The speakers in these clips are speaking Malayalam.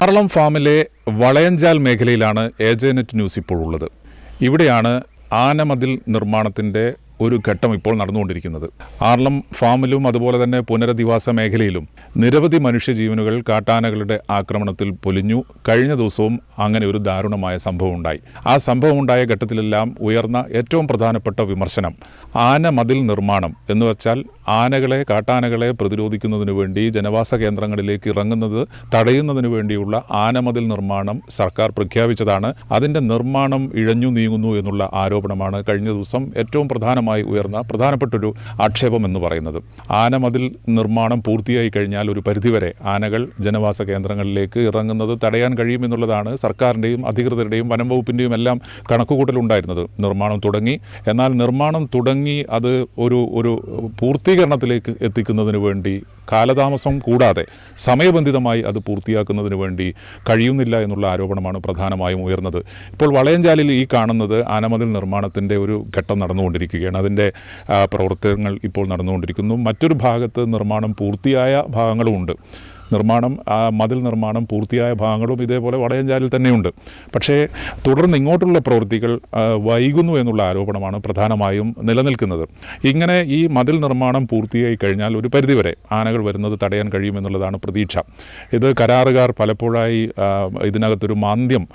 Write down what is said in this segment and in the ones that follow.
ആറളം ഫാമിലെ വളയഞ്ചാൽ മേഖലയിലാണ് ഏജനെറ്റ് ന്യൂസ് ഇപ്പോൾ ഉള്ളത്. ഇവിടെയാണ് ആനമതിൽ നിർമ്മാണത്തിൻ്റെ ഒരു ഘട്ടം ഇപ്പോൾ നടന്നുകൊണ്ടിരിക്കുന്നത്. ആറളം ഫാമിലും അതുപോലെ തന്നെ പുനരധിവാസ മേഖലയിലും നിരവധി മനുഷ്യജീവനുകൾ കാട്ടാനകളുടെ ആക്രമണത്തിൽ പൊലിഞ്ഞു. കഴിഞ്ഞ ദിവസവും അങ്ങനെ ഒരു ദാരുണമായ സംഭവം ഉണ്ടായി. ആ സംഭവം ഉണ്ടായ ഘട്ടത്തിലെല്ലാം ഉയർന്ന ഏറ്റവും പ്രധാനപ്പെട്ട വിമർശനം ആനമതിൽ നിർമ്മാണം എന്ന് വെച്ചാൽ ആനകളെ കാട്ടാനകളെ പ്രതിരോധിക്കുന്നതിനു വേണ്ടി ജനവാസ കേന്ദ്രങ്ങളിലേക്ക് ഇറങ്ങുന്നത് തടയുന്നതിനു വേണ്ടിയുള്ള ആനമതിൽ നിർമ്മാണം സർക്കാർ പ്രഖ്യാപിച്ചതാണ്. അതിൻ്റെ നിർമ്മാണം ഇഴഞ്ഞു നീങ്ങുന്നു എന്നുള്ള ആരോപണമാണ് കഴിഞ്ഞ ദിവസം ഏറ്റവും ഉയർന്ന പ്രധാനപ്പെട്ടൊരു ആക്ഷേപം എന്ന് പറയുന്നത്. ആനമതിൽ നിർമ്മാണം പൂർത്തിയായി കഴിഞ്ഞാൽ ഒരു പരിധിവരെ ആനകൾ ജനവാസ കേന്ദ്രങ്ങളിലേക്ക് ഇറങ്ങുന്നത് തടയാൻ കഴിയുമെന്നുള്ളതാണ് സർക്കാരിൻ്റെയും അധികൃതരുടെയും വനം വകുപ്പിൻ്റെയും എല്ലാം കണക്കുകൂട്ടലുണ്ടായിരുന്നത്. നിർമ്മാണം തുടങ്ങി. എന്നാൽ നിർമ്മാണം തുടങ്ങി അത് ഒരു പൂർത്തീകരണത്തിലേക്ക് എത്തിക്കുന്നതിന് വേണ്ടി കാലതാമസം കൂടാതെ സമയബന്ധിതമായി അത് പൂർത്തിയാക്കുന്നതിന് വേണ്ടി കഴിയുന്നില്ല എന്നുള്ള ആരോപണമാണ് പ്രധാനമായും ഉയർന്നത്. ഇപ്പോൾ വളയഞ്ചാലിൽ ഈ കാണുന്നത് ആനമതിൽ നിർമ്മാണത്തിൻ്റെ ഒരു ഘട്ടം നടന്നുകൊണ്ടിരിക്കുകയാണ്. അതിൻ്റെ പ്രവർത്തനങ്ങൾ ഇപ്പോൾ നടന്നുകൊണ്ടിരിക്കുന്നു. മറ്റൊരു ഭാഗത്ത് നിർമ്മാണം പൂർത്തിയായ ഭാഗങ്ങളുമുണ്ട്. മതിൽ നിർമ്മാണം പൂർത്തിയായ ഭാഗങ്ങളും ഇതേപോലെ വളയഞ്ചാലിൽ തന്നെയുണ്ട്. പക്ഷേ തുടർന്ന് ഇങ്ങോട്ടുള്ള പ്രവൃത്തികൾ വൈകുന്നു എന്നുള്ള ആരോപണമാണ് പ്രധാനമായും നിലനിൽക്കുന്നത്. ഇങ്ങനെ ഈ മതിൽ നിർമ്മാണം പൂർത്തിയായി കഴിഞ്ഞാൽ ഒരു പരിധിവരെ ആനകൾ വരുന്നത് തടയാൻ കഴിയുമെന്നുള്ളതാണ് പ്രതീക്ഷ. ഇത് കരാറുകാർ പലപ്പോഴായി ഇതിനകത്തൊരു മാന്ദ്യം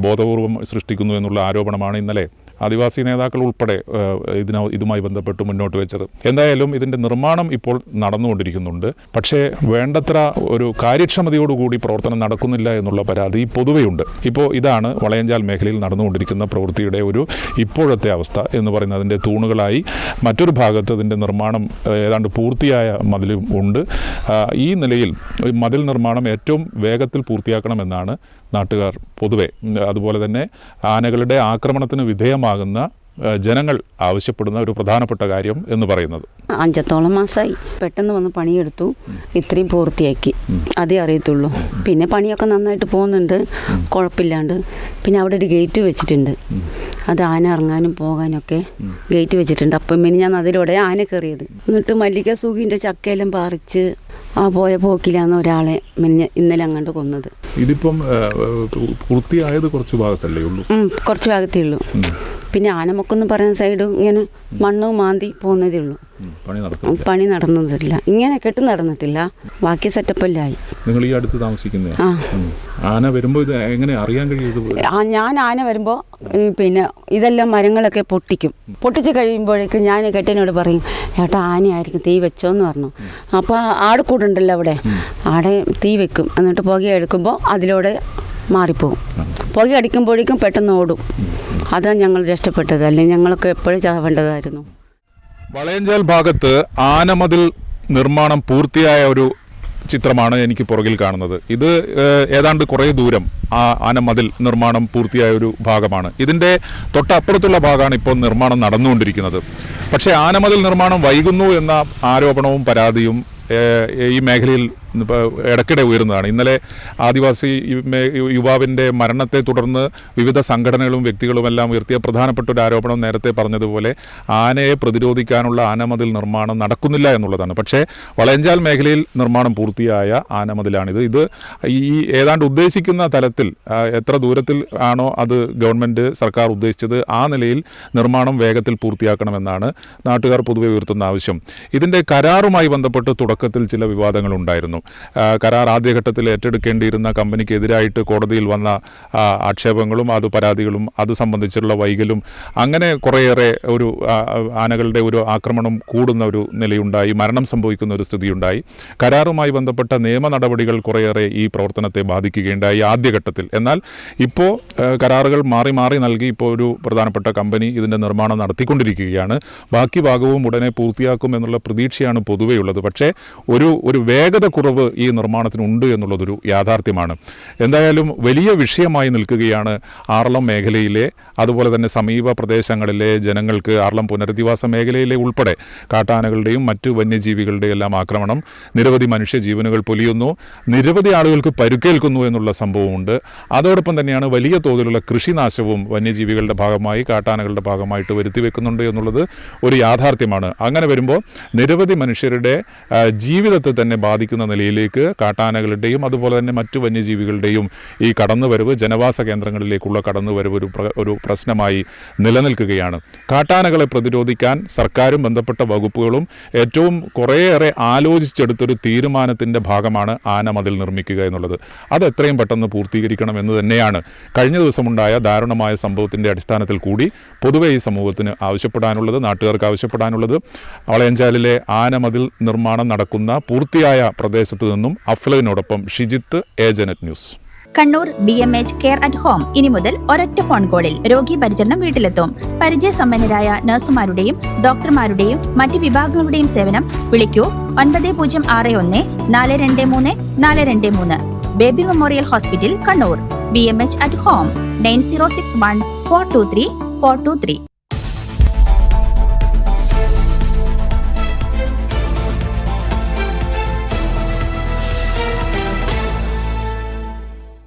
ബോധപൂർവം സൃഷ്ടിക്കുന്നു എന്നുള്ള ആരോപണമാണ് ഇന്നലെ ആദിവാസി നേതാക്കൾ ഉൾപ്പെടെ ഇതുമായി ബന്ധപ്പെട്ട് മുന്നോട്ട് വെച്ചത്. എന്തായാലും ഇതിൻ്റെ നിർമ്മാണം ഇപ്പോൾ നടന്നുകൊണ്ടിരിക്കുന്നുണ്ട്. പക്ഷേ വേണ്ടത്ര ഒരു കാര്യക്ഷമതയോടുകൂടി പ്രവർത്തനം നടക്കുന്നില്ല എന്നുള്ള പരാതി പൊതുവെയുണ്ട്. ഇപ്പോൾ ഇതാണ് വളയഞ്ചാൽ മേഖലയിൽ നടന്നുകൊണ്ടിരിക്കുന്ന പ്രവൃത്തിയുടെ ഒരു ഇപ്പോഴത്തെ അവസ്ഥ എന്ന് പറയുന്നത്. അതിൻ്റെ തൂണുകളായി മറ്റൊരു ഭാഗത്ത് അതിൻ്റെ നിർമ്മാണം ഏതാണ്ട് പൂർത്തിയായ മതിലും ഉണ്ട്. ഈ നിലയിൽ മതിൽ നിർമ്മാണം ഏറ്റവും വേഗത്തിൽ പൂർത്തിയാക്കണമെന്നാണ് നാട്ടുകാർ പൊതുവെ, അതുപോലെ തന്നെ ആനകളുടെ ആക്രമണത്തിന് വിധേയമാകുന്ന ജനങ്ങൾ ആവശ്യപ്പെടുന്ന ഒരു പ്രധാനപ്പെട്ട കാര്യം എന്ന് പറയുന്നത്. 5 മാസമായി പെട്ടെന്ന് വന്ന് പണിയെടുത്തു, ഇത്രയും പൂർത്തിയാക്കി, അതേ അറിയത്തുള്ളൂ. പിന്നെ പണിയൊക്കെ നന്നായിട്ട് പോകുന്നുണ്ട്, കുഴപ്പമില്ലാണ്ട്. പിന്നെ അവിടെ ഒരു ഗേറ്റ് വെച്ചിട്ടുണ്ട്, അത് ആന ഇറങ്ങാനും പോകാനൊക്കെ ഗേറ്റ് വെച്ചിട്ടുണ്ട്. അപ്പം പിന്നെ ഞാൻ അതിലൂടെ ആന കയറിയത്. എന്നിട്ട് മല്ലിക സൂഖിൻ്റെ ചക്കയെല്ലാം പറിച്ച് പോയ പോക്കിലാണ് ഒരാളെ ഇന്നലെ അങ്ങോട്ട് കൊന്നത്. ഇതിപ്പം പൂർത്തിയായത് കുറച്ച് ഭാഗത്തല്ലേ ഉള്ളൂ? കുറച്ച് ഭാഗത്തേ ഉള്ളൂ. പിന്നെ ആനമുക്കെന്ന് പറയുന്ന സൈഡ് ഇങ്ങനെ മണ്ണ് മാന്തി പോകുന്നതേ ഉള്ളൂ. പണി നടന്നതില്ല, ഇങ്ങനെ കെട്ട് നടന്നിട്ടില്ല. ബാക്കി സെറ്റപ്പെല്ലായി. നിങ്ങൾ ഈ അടുത്ത് താമസിക്കുന്ന ആന വരുമ്പോൾ ഇത് എങ്ങനെ അറിയാൻ കഴിയും? ഞാൻ ആന വരുമ്പോൾ പിന്നെ ഇതെല്ലാം മരങ്ങളൊക്കെ പൊട്ടിച്ച് കഴിയുമ്പോഴേക്കും ഞാൻ കെട്ടിനോട് പറയും, ഏട്ടാ ആനയായിരിക്കും, തീ വെച്ചോന്ന് പറഞ്ഞു. അപ്പോൾ ആടുകൂടുണ്ടല്ലോ അവിടെ, ആടെ തീ വെക്കും. എന്നിട്ട് പുക എടുക്കുമ്പോൾ അതിലൂടെ മാറിപ്പോകും. പുക അടിക്കുമ്പോഴേക്കും പെട്ടെന്ന് ഓടും. അതാണ് ഞങ്ങൾ രക്ഷപ്പെട്ടത്, അല്ലെങ്കിൽ ഞങ്ങളൊക്കെ എപ്പോഴും ചാവേണ്ടതായിരുന്നു. വളയഞ്ചാൽ ഭാഗത്ത് ആനമതിൽ നിർമ്മാണം പൂർത്തിയായ ഒരു ചിത്രമാണ് എനിക്ക് പുറകിൽ കാണുന്നത്. ഇത് ഏതാണ്ട് കുറേ ദൂരം ആനമതിൽ നിർമ്മാണം പൂർത്തിയായ ഒരു ഭാഗമാണ്. ഇതിൻ്റെ തൊട്ടപ്പുറത്തുള്ള ഭാഗമാണ് ഇപ്പോൾ നിർമ്മാണം നടന്നുകൊണ്ടിരിക്കുന്നത്. പക്ഷേ ആനമതിൽ നിർമ്മാണം വൈകുന്നു എന്ന ആരോപണവും പരാതിയും ഈ മേഖലയിൽ ഇടയ്ക്കിടെ ഉയരുന്നതാണ്. ഇന്നലെ ആദിവാസി യുവാവിൻ്റെ മരണത്തെ തുടർന്ന് വിവിധ സംഘടനകളും വ്യക്തികളുമെല്ലാം ഉയർത്തിയ പ്രധാനപ്പെട്ട ഒരു ആരോപണം നേരത്തെ പറഞ്ഞതുപോലെ ആനയെ പ്രതിരോധിക്കാനുള്ള ആനമതിൽ നിർമ്മാണം നടക്കുന്നില്ല എന്നുള്ളതാണ്. പക്ഷേ വളയഞ്ചാൽ മേഖലയിൽ നിർമ്മാണം പൂർത്തിയായ ആനമതിലാണിത്. ഇത് ഈ ഏതാണ്ട് ഉദ്ദേശിക്കുന്ന തലത്തിൽ എത്ര ദൂരത്തിൽ ആണോ അത് ഗവൺമെൻറ് സർക്കാർ ഉദ്ദേശിച്ചത് ആ നിലയിൽ നിർമ്മാണം വേഗത്തിൽ പൂർത്തിയാക്കണമെന്നാണ് നാട്ടുകാർ പൊതുവെ ഉയർത്തുന്ന ആവശ്യം. ഇതിൻ്റെ കരാറുമായി ബന്ധപ്പെട്ട് തുടക്കത്തിൽ ചില വിവാദങ്ങളുണ്ടായിരുന്നു. കരാർ ആദ്യഘട്ടത്തിൽ ഏറ്റെടുക്കേണ്ടിയിരുന്ന കമ്പനിക്കെതിരായിട്ട് കോടതിയിൽ വന്ന ആക്ഷേപങ്ങളും പരാതികളും അത് സംബന്ധിച്ചുള്ള വൈകലും അങ്ങനെ കുറേയേറെ ഒരു ആനകളുടെ ഒരു ആക്രമണം കൂടുന്ന ഒരു നിലയുണ്ടായി, മരണം സംഭവിക്കുന്ന ഒരു സ്ഥിതിയുണ്ടായി. കരാറുമായി ബന്ധപ്പെട്ട നിയമ നടപടികൾ കുറേയേറെ ഈ പ്രവർത്തനത്തെ ബാധിക്കുകയുണ്ടായി ആദ്യഘട്ടത്തിൽ. എന്നാൽ ഇപ്പോൾ കരാറുകൾ മാറി മാറി നൽകി ഇപ്പോൾ ഒരു പ്രധാനപ്പെട്ട കമ്പനി ഇതിൻ്റെ നിർമ്മാണം നടത്തിക്കൊണ്ടിരിക്കുകയാണ്. ബാക്കി ഭാഗവും ഉടനെ പൂർത്തിയാക്കും എന്നുള്ള പ്രതീക്ഷയാണ് പൊതുവെയുള്ളത്. പക്ഷേ ഒരു വേഗത കുറവ് ഈ നിർമ്മാണത്തിനുണ്ട് എന്നുള്ളതൊരു യാഥാർത്ഥ്യമാണ്. എന്തായാലും വലിയ വിഷയമായി നിൽക്കുകയാണ് ആറളം മേഖലയിലെ, അതുപോലെ തന്നെ സമീപ പ്രദേശങ്ങളിലെ ജനങ്ങൾക്ക്. ആറളം പുനരധിവാസ മേഖലയിലെ ഉൾപ്പെടെ കാട്ടാനകളുടെയും മറ്റു വന്യജീവികളുടെയും എല്ലാം ആക്രമണം, നിരവധി മനുഷ്യജീവനുകൾ പൊലിയുന്നു, നിരവധി ആളുകൾക്ക് പരുക്കേൽക്കുന്നു എന്നുള്ള സംഭവമുണ്ട്. അതോടൊപ്പം തന്നെയാണ് വലിയ തോതിലുള്ള കൃഷിനാശവും വന്യജീവികളുടെ ഭാഗമായി കാട്ടാനകളുടെ ഭാഗമായിട്ട് വരുത്തിവെക്കുന്നുണ്ട് എന്നുള്ളത് ഒരു യാഥാർത്ഥ്യമാണ്. അങ്ങനെ വരുമ്പോൾ നിരവധി മനുഷ്യരുടെ ജീവിതത്തെ തന്നെ ബാധിക്കുന്ന നിലയിൽ മേഖലയിലേക്ക് കാട്ടാനകളുടെയും അതുപോലെ തന്നെ മറ്റു വന്യജീവികളുടെയും ഈ കടന്നുവരവ്, ജനവാസ കേന്ദ്രങ്ങളിലേക്കുള്ള കടന്നുവരവ് ഒരു പ്രശ്നമായി നിലനിൽക്കുകയാണ്. കാട്ടാനകളെ പ്രതിരോധിക്കാൻ സർക്കാരും ബന്ധപ്പെട്ട വകുപ്പുകളും ഏറ്റവും കുറേയേറെ ആലോചിച്ചെടുത്തൊരു തീരുമാനത്തിൻ്റെ ഭാഗമാണ് ആനമതിൽ നിർമ്മിക്കുക എന്നുള്ളത്. അത് എത്രയും പെട്ടെന്ന് പൂർത്തീകരിക്കണം എന്ന് തന്നെയാണ് കഴിഞ്ഞ ദിവസമുണ്ടായ ദാരുണമായ സംഭവത്തിൻ്റെ അടിസ്ഥാനത്തിൽ കൂടി പൊതുവെ ഈ സമൂഹത്തിന് ആവശ്യപ്പെടാനുള്ളത്, നാട്ടുകാർക്ക് ആവശ്യപ്പെടാനുള്ളത്. വളയഞ്ചാലിലെ ആനമതിൽ നിർമ്മാണം നടക്കുന്ന പൂർത്തിയായ പ്രദേശത്ത് നിന്നും അഫ്ലലിനോടൊപ്പം Shijith, Asianet news. Kannur BMH care at home ഇനി മുതൽ ഒരൊറ്റ ഫോൺ കോളിൽ രോഗി പരിചരണം വീട്ടിലെത്തും. പരിചയസമ്പന്നരായ നഴ്സുമാരുടെയും ഡോക്ടർമാരുടെയും മറ്റ് വിഭാഗങ്ങളുടെയും സേവനം വിളിക്കൂ 9061 423 423. Baby memorial hospital, Kannur. BMH at home 9061 423 423.